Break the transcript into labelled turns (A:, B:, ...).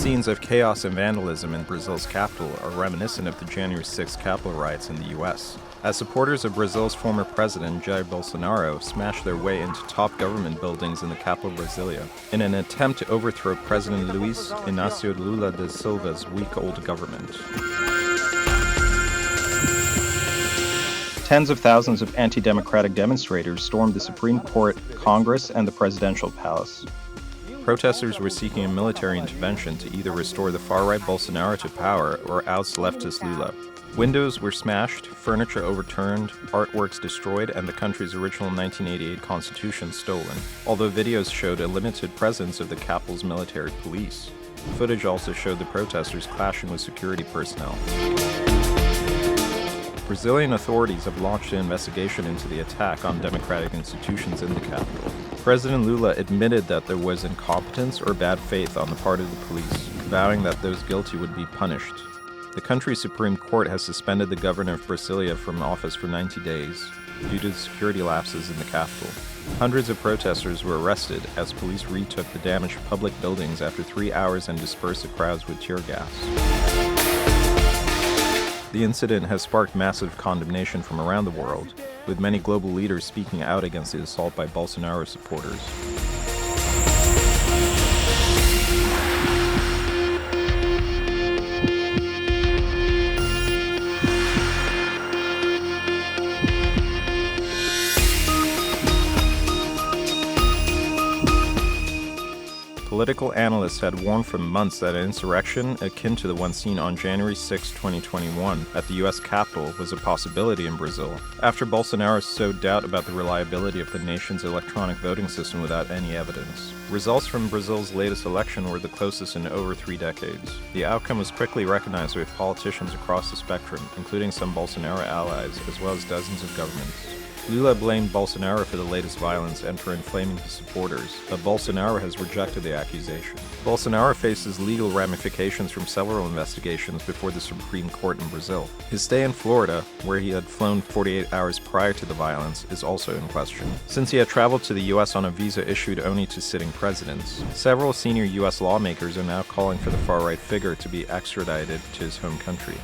A: Scenes of chaos and vandalism in Brazil's capital are reminiscent of the January 6th Capitol riots in the U.S., as supporters of Brazil's former president Jair Bolsonaro smashed their way into top government buildings in the capital Brasilia in an attempt to overthrow President Luiz Inácio Lula da Silva's week-old government. Tens of thousands of anti-democratic demonstrators stormed the Supreme Court, Congress, and the presidential palace. Protesters were seeking a military intervention to either restore the far-right Bolsonaro to power or oust leftist Lula. Windows were smashed, furniture overturned, artworks destroyed, and the country's original 1988 constitution stolen, although videos showed a limited presence of the capital's military police. Footage also showed the protesters clashing with security personnel. Brazilian authorities have launched an investigation into the attack on democratic institutions in the capital. President Lula admitted that there was incompetence or bad faith on the part of the police, vowing that those guilty would be punished. The country's Supreme Court has suspended the governor of Brasilia from office for 90 days due to the security lapses in the capital. Hundreds of protesters were arrested as police retook the damaged public buildings after 3 hours and dispersed the crowds with tear gas. The incident has sparked massive condemnation from around the world, with many global leaders speaking out against the assault by Bolsonaro supporters. Political analysts had warned for months that an insurrection akin to the one seen on January 6, 2021 at the U.S. Capitol was a possibility in Brazil, after Bolsonaro sowed doubt about the reliability of the nation's electronic voting system without any evidence. Results from Brazil's latest election were the closest in over 3 decades. The outcome was quickly recognized with politicians across the spectrum, including some Bolsonaro allies, as well as dozens of governments. Lula blamed Bolsonaro for the latest violence and for inflaming his supporters, but Bolsonaro has rejected the accusation. Bolsonaro faces legal ramifications from several investigations before the Supreme Court in Brazil. His stay in Florida, where he had flown 48 hours prior to the violence, is also in question, since he had traveled to the U.S. on a visa issued only to sitting presidents. Several senior U.S. lawmakers are now calling for the far-right figure to be extradited to his home country.